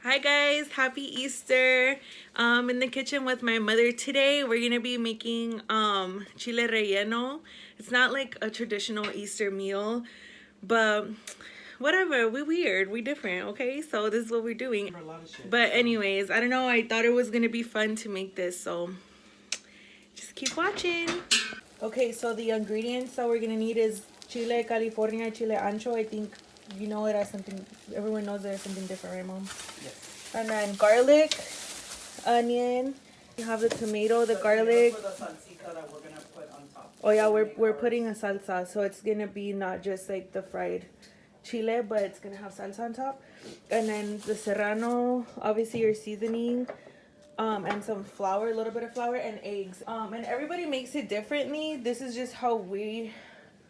Hi guys, happy Easter. In the kitchen with my mother today. We're gonna be making chile relleno. It's not like a traditional Easter meal, but whatever. We weird, we different. Okay, so this is what we're doing. But anyways, I don't know. I thought it was gonna be fun to make this, so just keep watching. Okay, so the ingredients that we're gonna need is chile California, chile ancho. I think you know it as something. Everyone knows it as something different, right, Mom? Yes. And then garlic, onion. You have the tomato, the garlic. For the salsita that we're gonna put on top. Oh yeah, we're putting a salsa, so it's gonna be not just like the fried chile, but it's gonna have salsa on top. And then the serrano, obviously your seasoning, and some flour, a little bit of flour, and eggs. And everybody makes it differently. This is just how we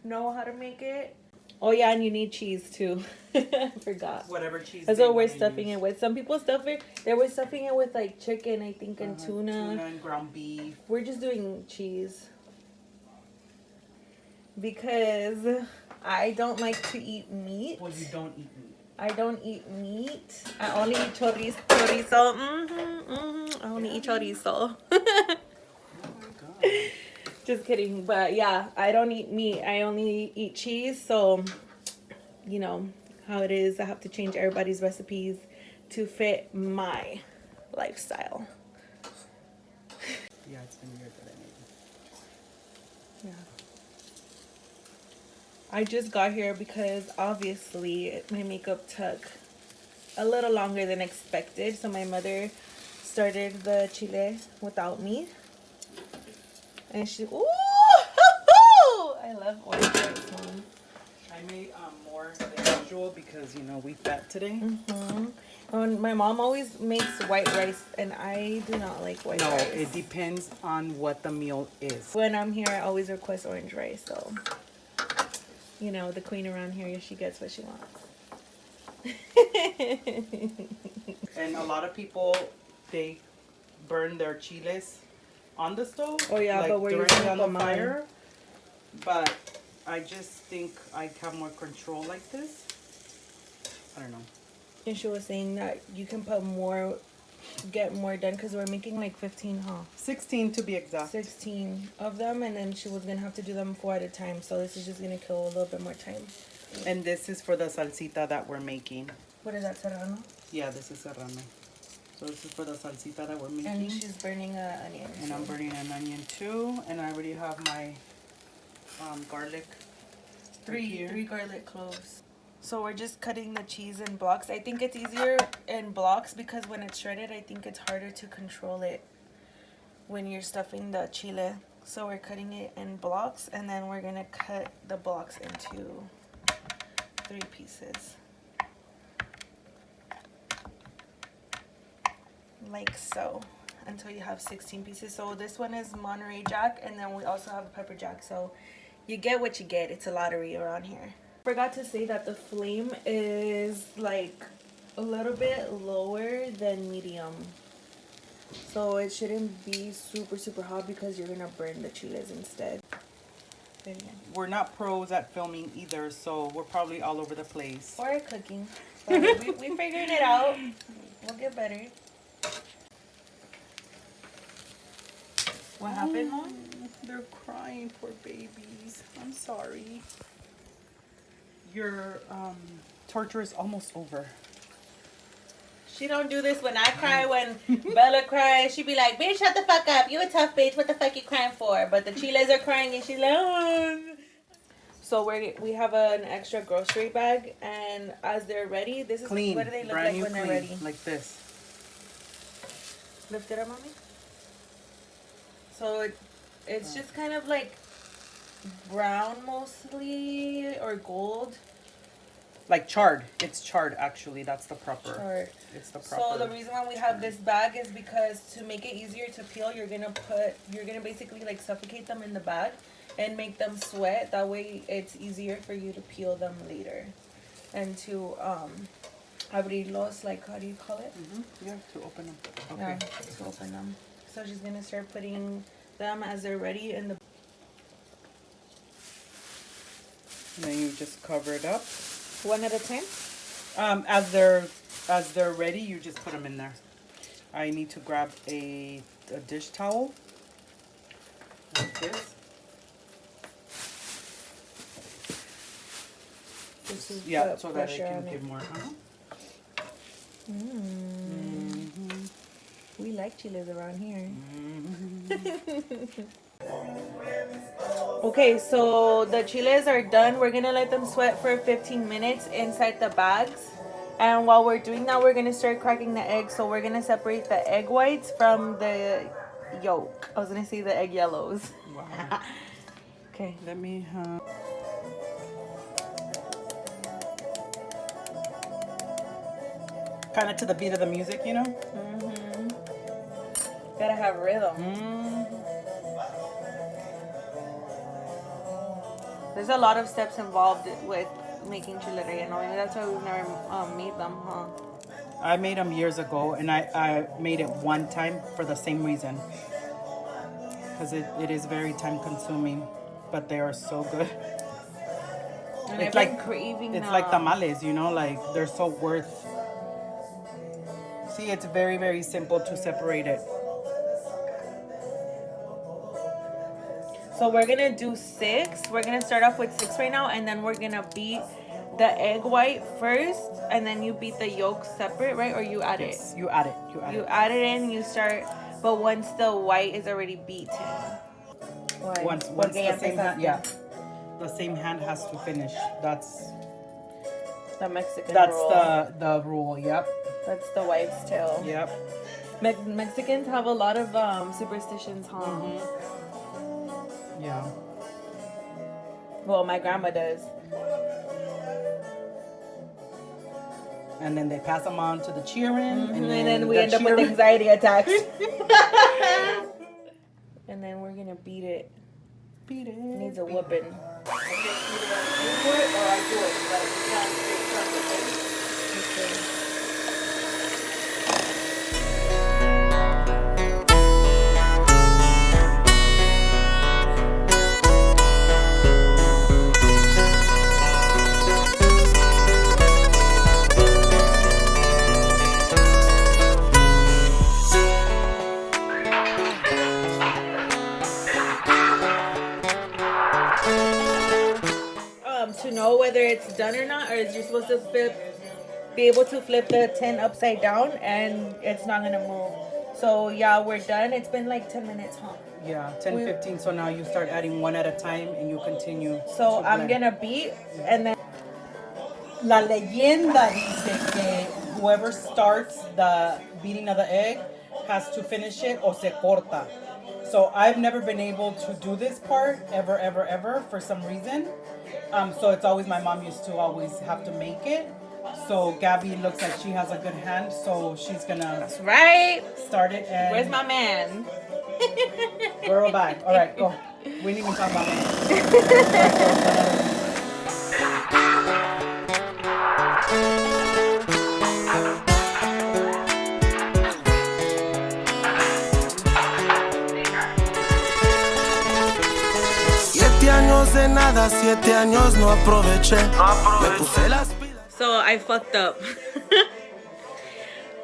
know how to make it. Oh yeah, and you need cheese too. I forgot. Whatever cheese. That's what we're stuffing it with. Some people stuff it. They were stuffing it with like chicken, I think, and tuna. Tuna and ground beef. We're just doing cheese because I don't like to eat meat. Well, you don't eat meat. I don't eat meat. I only eat chorizo. I only eat chorizo. Oh my god. Just kidding. But yeah, I don't eat meat. I only eat cheese. So, you know how it is. I have to change everybody's recipes to fit my lifestyle. Yeah, it's been weird that I made it. Yeah. I just got here because obviously my makeup took a little longer than expected. So my mother started the chile without me. And she, ooh, I love orange rice, Mom. I made more than usual because we fat today. My mom always makes white rice, and I do not like white No, rice. it depends on what the meal is. When I'm here, I always request orange rice. So, the queen around here, she gets what she wants. And a lot of people, they burn their chiles on the stove. Oh yeah, like but we're directly using on the Momma. fire. But I just think I have more control like this. I don't know. And she was saying that you can get more done because we're making like 15, huh? 16 to be exact. 16 of them, and then she was gonna have to do them 4 at a time. So this is just gonna kill a little bit more time. And this is for the salsita that we're making. What is that, serrano? Yeah, this is serrano. So this is for the salsita that we're making. And she's burning an onion. And I'm burning an onion too. And I already have my garlic. Three garlic cloves. So we're just cutting the cheese in blocks. I think it's easier in blocks because when it's shredded, I think it's harder to control it when you're stuffing the chile. So we're cutting it in blocks, and then we're gonna cut the blocks into 3 pieces. Like so, until you have 16 pieces. So this one is Monterey Jack, and then we also have a pepper jack. So you get what you get. It's a lottery around here. Forgot to say that the flame is like a little bit lower than medium. So it shouldn't be super hot because you're gonna burn the chiles instead. We're not pros at filming either, so we're probably all over the place. Or cooking. But we figured it out. We'll get better. What happened, Mom? They're crying, poor babies. I'm sorry. Your torture is almost over. She don't do this when I cry. When Bella cries, she be like, bitch, shut the fuck up. You a tough bitch. What the fuck you crying for? But the chiles are crying and she's like, oh. So we have an extra grocery bag, and as they're ready, this is Clean. what do they look Brand like new when clean, they're ready? like this. Lift it up, Mommy. So it's just kind of like brown mostly, or gold. Like charred. It's charred actually. That's the proper. Charred. It's the proper. So the reason why we have this bag is because to make it easier to peel, you're gonna basically like suffocate them in the bag and make them sweat. That way it's easier for you to peel them later. And to abrirlos, like, how do you call it? Yeah, to open them. Okay. Yeah, to open them. So she's gonna start putting them as they're ready in the. And then you just cover it up. One at a time? As they're as they're ready, you just put them in there. I need to grab a dish towel like this. This is Yeah, so that it can give more. We like chiles around here. Okay, so the chiles are done. We're gonna let them sweat for 15 minutes inside the bags. And while we're doing that, we're gonna start cracking the eggs. So we're gonna separate the egg whites from the yolk. I was gonna say the egg yellows. Wow. Okay. Let me. Kind of to the beat of the music, you know. Gotta have rhythm. There's a lot of steps involved with making chile relleno. Maybe that's why we've never made them, huh? I made them years ago, and I made it one time for the same reason. Because it is very time consuming, but they are so good. And It's I've like been craving it's them. like tamales, you know, like they're so worth. See, it's very, very simple to separate it. So we're gonna do 6. We're gonna start off with 6 right now, and then we're gonna beat the egg white first, and then you beat the yolk separate, right? Or you add Yes, it? you add it. You add it in, you start, but once the white is already beaten. Why? Once the same hand, yeah, the same hand has to finish. That's the Mexican that's rule. the rule. Yep. That's the wives' tale. Yep. Mexicans have a lot of superstitions, huh? Yeah. Well, my grandma does. And then they pass them on to the cheering, and then we end up with anxiety attacks. And then we're gonna beat it. Beat it. It needs a whooping. To know whether it's done or not, or is you're supposed to be able to flip the tin upside down and it's not gonna move. So yeah, we're done. It's been like 10 minutes, huh? Yeah, 10, 15. So now you start adding one at a time and you continue. So I'm gonna beat and then. La leyenda dice que whoever starts the beating of the egg has to finish it o se corta. So I've never been able to do this part ever for some reason. So it's always my mom used to always have to make it. So Gabby looks like she has a good hand, so she's gonna. That's right. Start it. And where's my man? We're back. All right, go. We didn't even talk about it. De nada, 7 años no aproveché. Me puse las pilas. So I fucked up.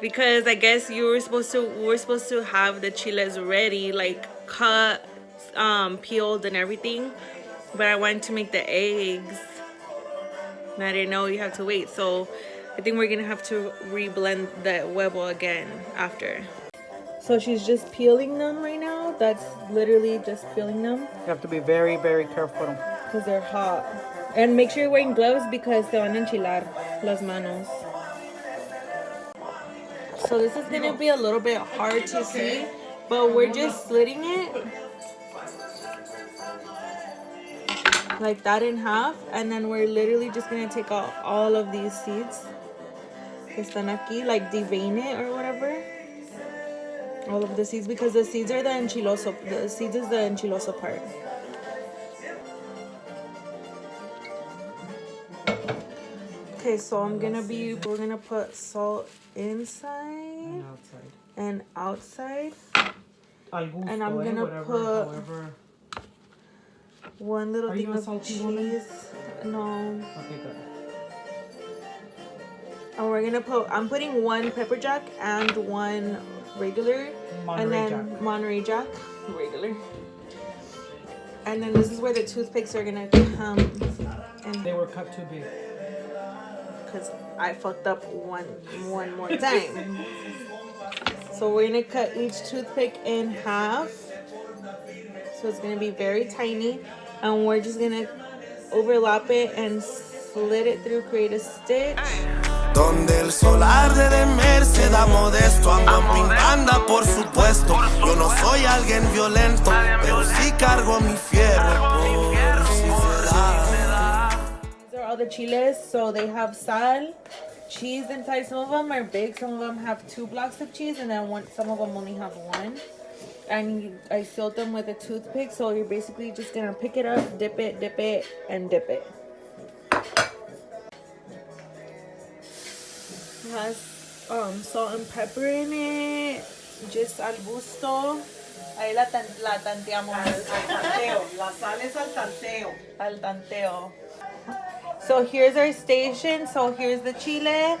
Because I guess we're supposed to have the chiles ready, like cut, peeled and everything. But I wanted to make the eggs. And I didn't know you have to wait. So I think we're gonna have to reblend the huevo again after. So she's just peeling them right now. That's literally just peeling them. You have to be very, very careful. Because they're hot. And make sure you're wearing gloves because se van a enchilar las manos. So this is going to be a little bit hard to see. But we're just slitting it. Like that in half. And then we're literally just going to take out all of these seeds. Que están aquí. Like devein it or whatever. All of the seeds, because the seeds are the enchiloso. The seeds is the enchiloso part. Okay, so we're gonna put salt inside and outside. And I'm gonna put one little thing of cheese. No. Okay, good. And we're gonna I'm putting one pepper jack and one regular. Monterey and then Jack. Monterey Jack. Regular. And then this is where the toothpicks are gonna come. And They were cut too big. because I fucked up one more time. So we're gonna cut each toothpick in half. So it's gonna be very tiny. And we're just gonna overlap it and slit it through, create a stitch. Donde el sol arde de Merceda modesto, ando en pinganda por supuesto. Yo no soy alguien violento, pero sí cargo mi fierro por si se da. These are all the chiles. So they have sal, cheese inside. Some of them are big. Some of them have 2 blocks of cheese, and then some of them only have 1. And I sealed them with a toothpick. So you're basically just gonna pick it up, dip it, and dip it. It has salt and pepper in it, just al gusto. Ahí la tanteamos. Al tanteo. La sal es al tanteo. Al tanteo. So here's our station. So here's the chile,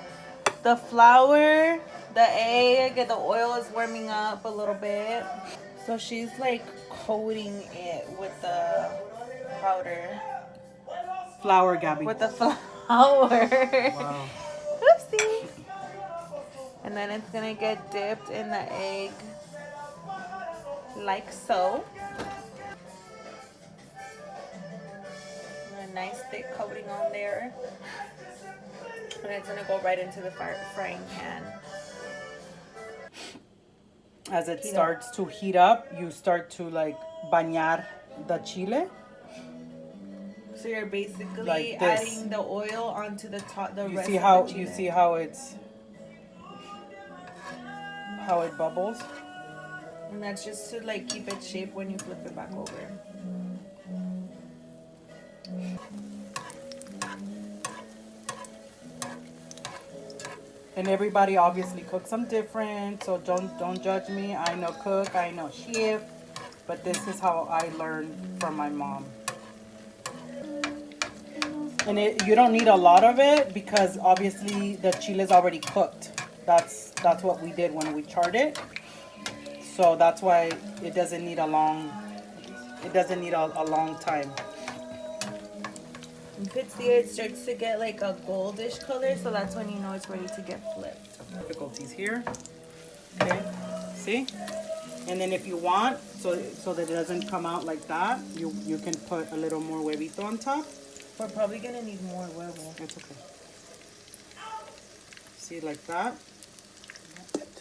the flour, the egg, the oil is warming up a little bit. So she's like coating it with the powder. Flour, Gabby. With the flour. Wow. Oopsie. And then it's gonna get dipped in the egg like so. A nice thick coating on there. And it's gonna go right into the frying pan. As it starts to heat up, you start to like bañar the chile. So you're basically Like this. adding the oil onto the top. You see how it bubbles? And that's just to like keep it shape when you flip it back over. And everybody obviously cooks them different, so don't judge me. I know cook, I know chef, but this is how I learned from my mom. And you don't need a lot of it because obviously the chile is already cooked. That's what we did when we charred it. So that's why it doesn't need a long time. You could see it starts to get like a goldish color, so that's when you know it's ready to get flipped. Difficulties here. Okay, see? And then if you want, so that it doesn't come out like that, you can put a little more huevito on top. We're probably gonna need more huevo. That's okay. See, like that.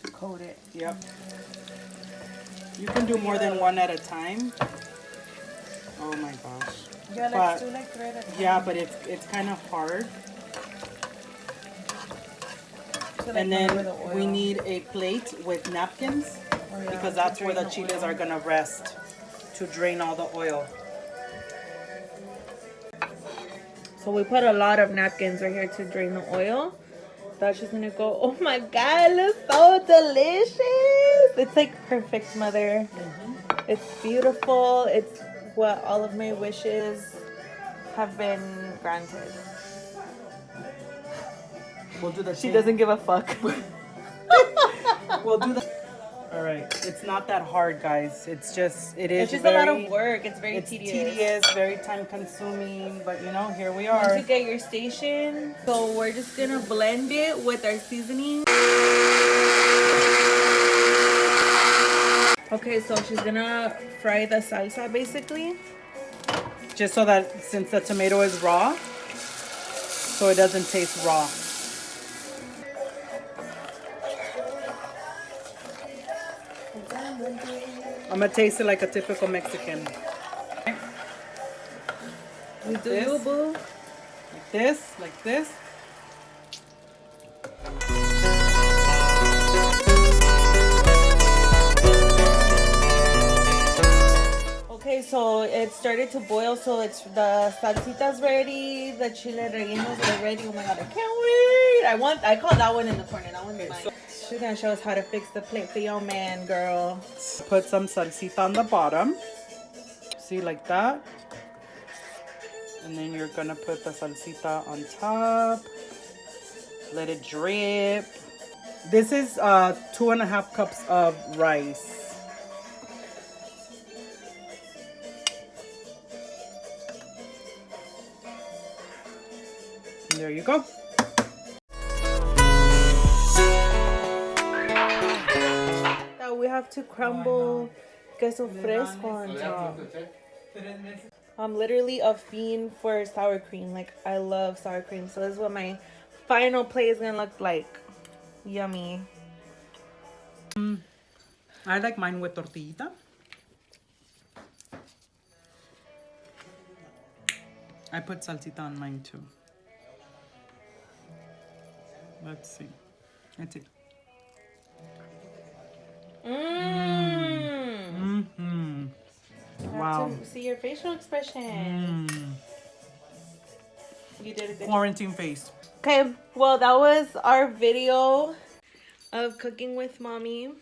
To coat it. Yep. You can do more than one at a time. Oh my gosh. Yeah, let's do like 3 at a time. Yeah, but it's kind of hard. So like And then the oil. we need a plate with napkins because that's where the chiles are gonna rest to drain all the oil. So we put a lot of napkins right here to drain the oil. That's just gonna go. Oh my god, it looks so delicious! It's like perfect, mother. It's beautiful. It's what all of my wishes have been granted. We'll do the She doesn't give a fuck. We'll do the. All right, it's not that hard, guys. It's just It's just a lot of work. It's very It's tedious. very time consuming, but you know, here we Once are. you get your station, so we're just gonna blend it with our seasoning. Okay, so she's gonna fry the salsa basically. Just so that since the tomato is raw, so it doesn't taste raw. I'm gonna taste it like a typical Mexican. You do This. you, boo? Like this, like this. Okay, so it started to boil, so it's the salsita's ready, the chile rellenos are ready. Oh my god, I can't wait! I call that one in the corner. That one's mine. She's gonna show us how to fix the plate for your man, girl. Put some salsita on the bottom. See, like that. And then you're gonna put the salsita on top. Let it drip. This is 2.5 cups of rice. There you go. Now we have to crumble queso fresco on top. I'm literally a fiend for sour cream. Like, I love sour cream. So this is what my final plate is gonna look like. Yummy. I like mine with tortillita. I put salsita on mine too. Let's see. That's it. Mm-hmm. Wow. To see your facial expression. You did a good job. Quarantine face. Okay, well, that was our video of cooking with mommy. Oh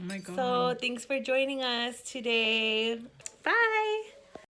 my god. So thanks for joining us today. Bye.